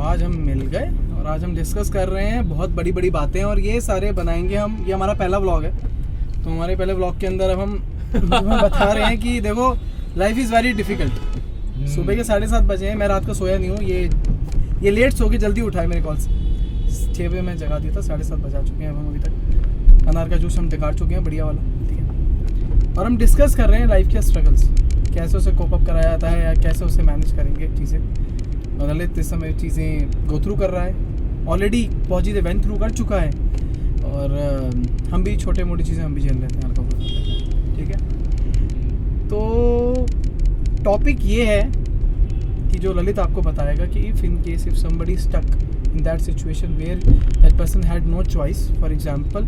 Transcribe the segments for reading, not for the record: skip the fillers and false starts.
आज हम मिल गए और आज हम डिस्कस कर रहे हैं बहुत बड़ी बड़ी बातें, और ये सारे बनाएंगे हम। ये हमारा पहला व्लॉग है, तो हमारे पहले व्लॉग के अंदर अब हम बता रहे हैं कि देखो लाइफ इज़ वेरी डिफ़िकल्ट। सुबह के 7:30 बजे हैं, मैं रात को सोया नहीं हूँ। ये लेट सो के जल्दी उठाए मेरे कॉल से। 6 बजे मैं जगा दिया था, 7:30 बजा चुके हैं अब हम अभी तक। अनार का जूस हम दिखा चुके हैं, बढ़िया वाला, ठीक है। और हम डिस्कस कर रहे हैं लाइफ के स्ट्रगल्स, कैसे उसे कोप अप कराया जाता है या कैसे उसे मैनेज करेंगे चीज़ें। और ललित इस समय चीज़ें गो थ्रू कर रहा है, ऑलरेडी पहुँची वेंट थ्रू कर चुका है, और हम भी छोटे मोटी चीज़ें हम भी झेल लेते हैं, हल्का फुल्का, ठीक है। तो टॉपिक ये है कि जो ललित आपको बताएगा कि if somebody stuck in that situation where that person had no choice, for example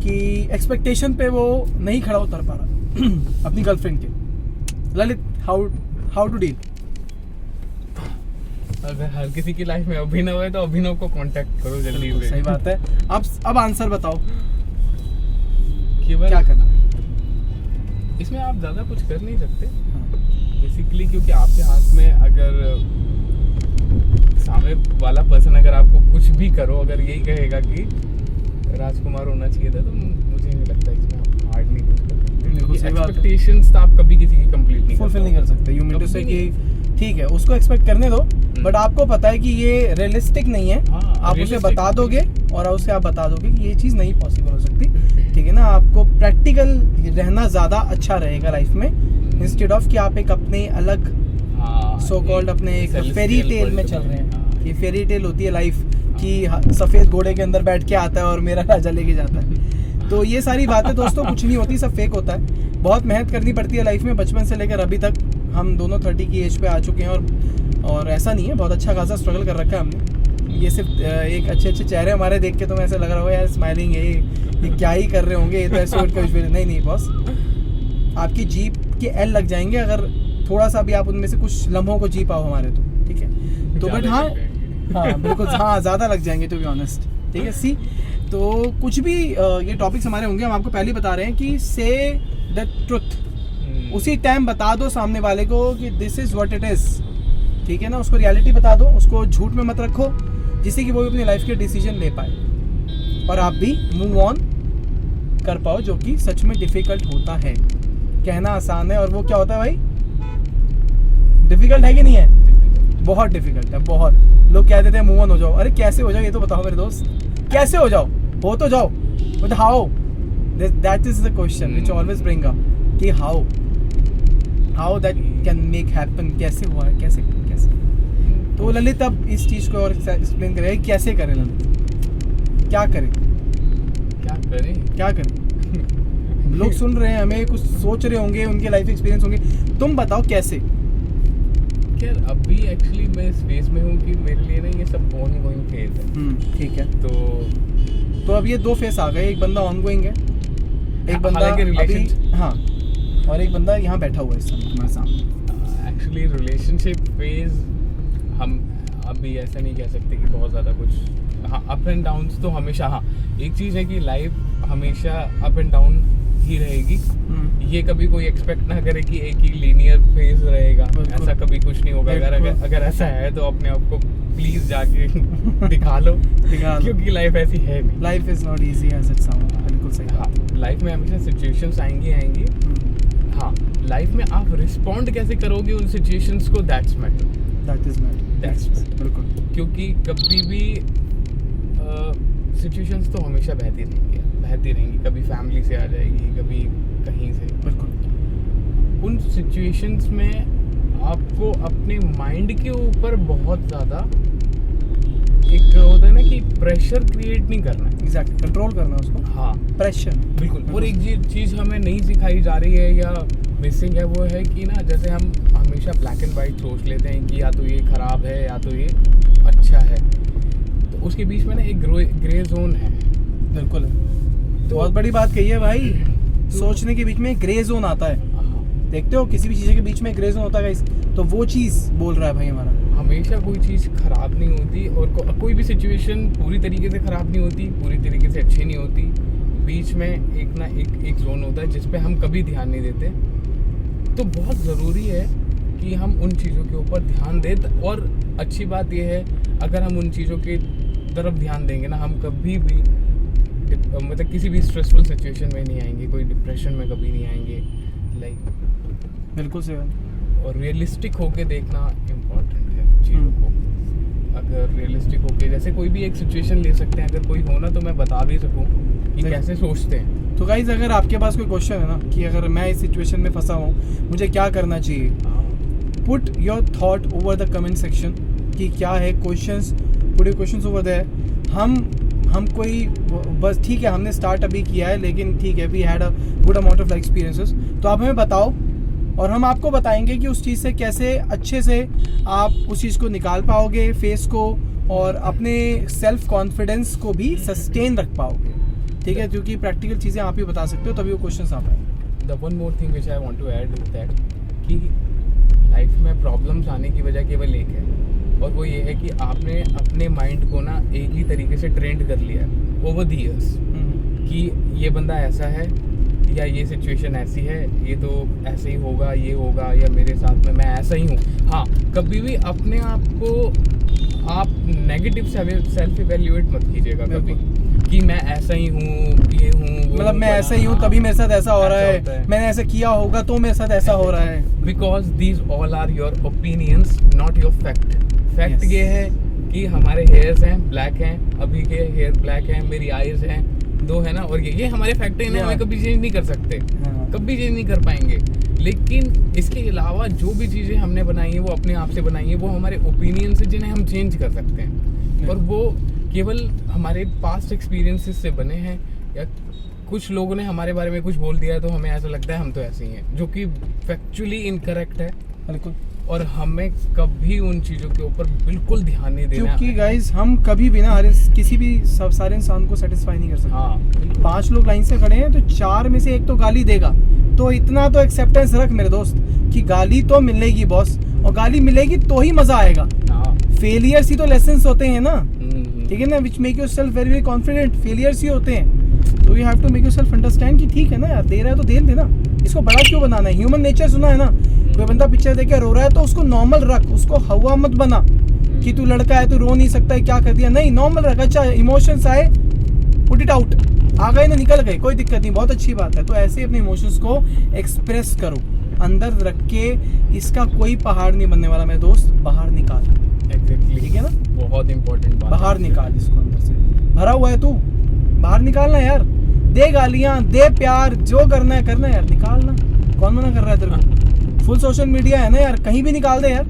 कि एक्सपेक्टेशन पे वो नहीं खड़ा उतर पा रहा अपनी गर्लफ्रेंड के। Lalit, how to deal? अगर हर किसी की लाइफ में अभिनव है तो अभिनव को कांटेक्ट करो जल्दी से। सही बात है। अब आंसर बताओ, केवल क्या करना? इसमें आप ज़्यादा कुछ कर नहीं सकते बेसिकली, क्योंकि आपके हाथ में अगर सामने वाला पर्सन अगर आपको कुछ भी करो, अगर यही कहेगा कि राजकुमार होना चाहिए था, तो मुझे नहीं लगता इसमें आप हार्ड नहीं कर सकते। एक्सपेक्टेशंस तो आप कभी किसी की कंप्लीट नहीं फुलफिल नहीं कर सकते। यू मीन टू से कि ठीक है, उसको एक्सपेक्ट करने दो, बट आपको पता है कि ये रियलिस्टिक नहीं है। आप उसे बता दोगे और उसे आप बता दोगे कि ये चीज़ नहीं पॉसिबल हो सकती, ठीक है ना। आपको प्रैक्टिकल रहना ज़्यादा अच्छा रहेगा लाइफ में, इंस्टेड ऑफ कि आप एक अपने अलग सो कॉल्ड अपने एक फेरी टेल में चल रहे हैं। ये फेरी टेल होती है लाइफ कि सफ़ेद घोड़े के अंदर बैठ के आता है और मेरा राजा लेके जाता है। तो ये सारी बातें दोस्तों कुछ नहीं होती, सब फेक होता है। बहुत मेहनत करनी पड़ती है लाइफ में, बचपन से लेकर अभी तक। हम दोनों 30 की एज पे आ चुके हैं, और ऐसा नहीं है, बहुत अच्छा खासा स्ट्रगल कर रखा है हमने। ये सिर्फ एक अच्छे चेहरे हमारे देख के तो ऐसा लग रहा होगा यार स्माइलिंग है, ये क्या ही कर रहे होंगे, ये तो ऐसे उठ कर नहीं बॉस, आपकी जीप के एल लग जाएंगे अगर थोड़ा सा भी आप उनमें से कुछ लम्हों को जी पाओ हमारे, तो ठीक है। तो बट हाँ बिल्कुल, हाँ ज़्यादा लग जाएंगे टू बी ऑनेस्ट, ठीक है। सी तो कुछ भी ये टॉपिक्स हमारे होंगे, हम आपको पहले बता रहे हैं कि से द ट्रुथ, उसी टाइम बता दो सामने वाले को कि this is what it is, ठीक है ना। उसको रियलिटी बता दो, उसको झूठ में मत रखो, जिससे कि वो भी अपनी लाइफ के डिसीजन ले पाए और आप भी मूव ऑन कर पाओ, जो कि सच में डिफ़िकल्ट होता है। कहना आसान है और वो क्या होता है भाई, डिफ़िकल्ट है कि नहीं है? बहुत डिफ़िकल्ट है, बहुत। लोग कह देते हैं मूव ऑन हो जाओ। अरे कैसे हो जाओ ये तो बताओ मेरे दोस्त, कैसे हो जाओ? हो तो जाओ, but how? That is the question which always bring up कि how that can make happen, कैसे हुआ है, कैसे। तो ललित अब इस चीज़ को और एक्सप्लेन करें, कैसे करें ललित, क्या करें? लोग सुन रहे हैं हमें, कुछ सोच रहे होंगे, उनके लाइफ एक्सपीरियंस होंगे, तुम बताओ कैसे? यार अभी एक्चुअली मैं इस फेज में हूँ कि मेरे लिए ना ये सब ऑन गोइंग फेज है। ठीक है। तो अब ये 2 फेज आ गए, एक बंदा ऑन गोइंग है, एक बंदा अभी, हाँ, और एक बंदा यहाँ बैठा हुआ है इस समय तुम्हारे सामने। एक्चुअली रिलेशनशिप फेज हम अभी ऐसा नहीं कह सकते कि बहुत ज़्यादा कुछ, हाँ अप एंड डाउन्स तो हमेशा, हाँ एक चीज़ है कि लाइफ हमेशा अप एंड डाउन ही रहेगी। ये कभी कोई एक्सपेक्ट ना करे कि एक ही लीनियर फेज रहेगा, ऐसा कभी कुछ नहीं होगा। अगर ऐसा है तो अपने आप को प्लीज जाके दिखा लो, क्योंकि लाइफ ऐसी है नहीं। Life is not easy as it sound. बिल्कुल सही। हाँ, लाइफ में हमेशा सिचुएशंस आएंगी। हाँ, लाइफ में आप रिस्पॉन्ड कैसे करोगे उन सिचुएशंस को, दैट्स मैटर। बिल्कुल, क्योंकि कभी भी सिचुएशंस तो हमेशा बहती रहेंगी, कभी फैमिली से आ जाएगी, कभी कहीं से। बिल्कुल, उन सिचुएशंस में आपको अपने माइंड के ऊपर बहुत ज़्यादा एक होता है ना कि प्रेशर क्रिएट नहीं करना है, एग्जैक्टली, कंट्रोल करना उसको। हाँ, प्रेशर, बिल्कुल। और एक चीज़ हमें नहीं सिखाई जा रही है या मिसिंग है, वो है कि ना जैसे हम हमेशा ब्लैक एंड वाइट सोच लेते हैं कि या तो ये ख़राब है या तो ये अच्छा है, तो उसके बीच में ना एक ग्रे जोन है। बिल्कुल है, तो बहुत बड़ी बात कही है भाई। सोचने के बीच में ग्रे जोन आता है, देखते हो किसी भी चीज़ के बीच में ग्रे जोन होता है, तो वो चीज़ बोल रहा है भाई हमारा। हमेशा कोई चीज़ ख़राब नहीं होती और कोई भी सिचुएशन पूरी तरीके से ख़राब नहीं होती, पूरी तरीके से अच्छी नहीं होती। बीच में एक जोन होता है जिस पे हम कभी ध्यान नहीं देते। तो बहुत ज़रूरी है कि हम उन चीज़ों के ऊपर ध्यान दें। और अच्छी बात यह है, अगर हम उन चीज़ों की तरफ ध्यान देंगे ना, हम कभी भी मतलब किसी भी स्ट्रेसफुल सिचुएशन में नहीं आएंगे, कोई डिप्रेशन में कभी नहीं आएंगे। लाइक बिल्कुल सही। और रियलिस्टिक होके देखना इम्पोर्टेंट है चीज़ों को। अगर रियलिस्टिक होके, जैसे कोई भी एक सिचुएशन ले सकते हैं, अगर कोई हो ना तो मैं बता भी सकूं कि कैसे सोचते हैं। तो गाइस, अगर आपके पास कोई क्वेश्चन है ना कि अगर मैं इस सिचुएशन में फंसा हूँ, मुझे क्या करना चाहिए, put your thought over the comment section कि क्या है questions, put your questions over there. हम कोई बस ठीक है, हमने स्टार्ट अभी किया है, लेकिन ठीक है, we had a good amount of experiences, तो आप हमें बताओ और हम आपको बताएंगे कि उस चीज़ से कैसे अच्छे से आप उस चीज़ को निकाल पाओगे, फेस को, और अपने सेल्फ कॉन्फिडेंस को भी सस्टेन रख पाओगे। ठीक है, क्योंकि प्रैक्टिकल चीज़ें आप ही बता सकते हो, तभी वो क्वेश्चंस आ पाएंगे। The one more thing which I want to add is that कि लाइफ में प्रॉब्लम्स आने की वजह केवल एक है, और वो ये है कि आपने अपने माइंड को ना एक ही तरीके से ट्रेंड कर लिया है ओवर द ईयर्स कि ये बंदा ऐसा है, या ये सिचुएशन ऐसी है, ये तो ऐसे ही होगा, ये होगा, या मेरे साथ में मैं ऐसा ही हूँ। हाँ, कभी भी अपने आप को आप नेगेटिव सेल्फ इवेल्युएट मत कीजिएगा कभी कि मैं ऐसा ही हूँ, ये हूँ, मतलब मैं ऐसा ही हूँ तभी मेरे साथ ऐसा हो रहा है, मैंने ऐसा किया होगा तो मेरे साथ ऐसा हो रहा है। Because these all are your opinions, not your fact. Fact ये है कि हमारे हेयर्स हैं, ब्लैक हैं, अभी के हेयर ब्लैक हैं, मेरी आईज हैं, दो है ना, और ये हमारे फैक्ट हैं, हमें कभी चेंज नहीं कर सकते, कभी चेंज नहीं कर पाएंगे। लेकिन इसके अलावा जो भी चीज़ें हमने बनाई हैं वो अपने आप से बनाई हैं, वो हमारे ओपिनियन से जिन्हें हम चेंज कर सकते हैं, और वो केवल हमारे पास्ट एक्सपीरियंसेस से बने हैं, या कुछ लोगों ने हमारे बारे में कुछ बोल दिया है तो हमें ऐसा लगता है हम तो ऐसे ही हैं, जो कि फैक्चुअली इनकरेक्ट है। बिल्कुल। और हमें कभी उन चीज़ों के ऊपर बिल्कुल ध्यान नहीं देना, क्योंकि गाइस हम कभी भी ना किसी भी सारे इंसान को सेटिस्फाई नहीं कर सकते। हाँ, 5 लोग लाइन से खड़े हैं तो 4 में से एक तो गाली देगा, तो इतना तो एक्सेप्टेंस रख मेरे दोस्त कि गाली तो मिलेगी बॉस, और गाली मिलेगी तो ही मजा आएगा। फेलियर्स ही तो लेसन्स होते हैं ना, ठीक है ना, which make yourself very very confident. Failures ही होते हैं, तो you have to make yourself understand कि ठीक है ना यार, दे रहा है तो दे देना, इसको बड़ा क्यों बनाना है। ह्यूमन नेचर सुना है ना, कोई बंदा पिक्चर देख के रो रहा है तो उसको नॉर्मल रख, उसको हवा मत बना कि तू लड़का है, तू रो नहीं सकता है, क्या कर दिया, नहीं, नॉर्मल रख। अच्छा, इमोशंस आए, पुट इट आउट, आ गए ना, निकल गए, कोई दिक्कत नहीं, बहुत अच्छी बात है। तो ऐसे अपने इमोशंस को एक्सप्रेस करो, अंदर रख के, इसका कोई पहाड़ नहीं बनने वाला मेरे दोस्त, बाहर निकाल। एग्जैक्टली, ठीक है ना, बहुत इंपॉर्टेंट बात, बाहर निकाल इसको, अंदर से भरा हुआ है तू, बाहर निकालना यार। दे गालियां, दे प्यार, जो करना है करना यार, निकालना, कौन मना कर रहा है तेरे को। फुल सोशल मीडिया है ना यार, कहीं भी निकाल दे यार,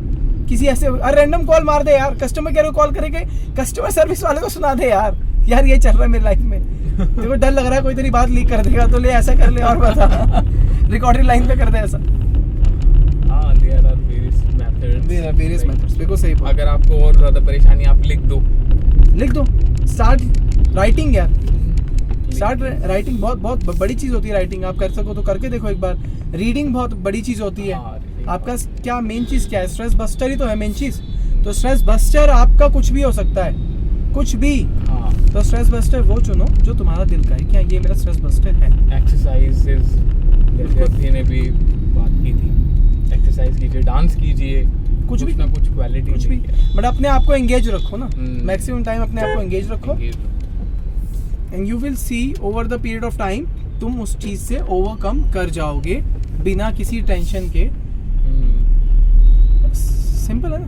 किसी ऐसे रैंडम कॉल मार दे यार, कस्टमर केयर को कॉल करके कस्टमर सर्विस वाले को सुना दे यार, यार ये चल रहा है मेरी लाइफ में, देखो डर लग रहा है कोई तेरी बात लीक कर देगा, तो ले ऐसा कर ले और बता, रिकॉर्डिंग लाइन पे कर दे ऐसा। हाँ, देयर आर वेरियस मेथड्स, बिल्कुल सही। अगर आपको और ज़्यादा परेशानी, आप लिख दो, स्टार्ट राइटिंग यार, स्टार्ट राइटिंग, बहुत बड़ी चीज़ होती है राइटिंग। आप कर सको तो करके देखो एक बार। रीडिंग बहुत बड़ी चीज़ होती है। आपका क्या मेन चीज़ क्या है, स्ट्रेस बस्टर ही तो है मेन चीज़। तो स्ट्रेस बस्टर आपका कुछ भी हो सकता है, कुछ भी। हाँ, तो स्ट्रेस बस्टर वो चुनो जो तुम्हारा दिल का है, क्या ये मेरा स्ट्रेस बस्टर है। एक्सरसाइजेज, जैसे अभी ने भी बात की थी, एक्सरसाइज कीजिए, डांस कीजिए, कुछ ना कुछ क्वालिटी, कुछ भी, बट अपने आप को एंगेज रखो ना, मैक्सिमम टाइम अपने आप को एंगेज रखो, and you will see over the period of time तुम उस चीज़ से ओवरकम कर जाओगे बिना किसी टेंशन के। सिंपल है ना,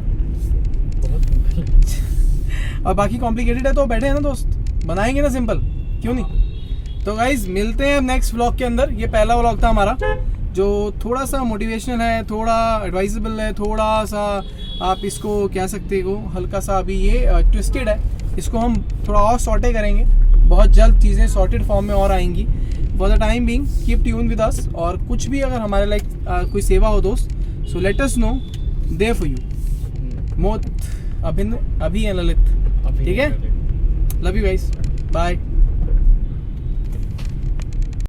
बहुत सिंपल है। और बाकी कॉम्प्लिकेटेड है तो बैठे हैं ना दोस्त, बनाएंगे ना सिंपल, क्यों नहीं। तो गाइज मिलते हैं नेक्स्ट व्लॉग के अंदर। ये पहला व्लॉग था हमारा जो थोड़ा सा मोटिवेशनल है, थोड़ा एडवाइजेबल है, थोड़ा सा आप इसको कह सकते हो हल्का सा अभी ये ट्विस्टेड है। इसको हम थोड़ा और सॉर्टे करेंगे, बहुत जल्द चीज़ें सॉर्टेड फॉर्म में और आएंगी। For the time being keep tune with us, और कुछ भी अगर हमारे लाइक कोई सेवा हो दोस्त, so let us know, there for you. मोत अभिन्न, अभी है ललित, ठीक है। Love you guys, bye.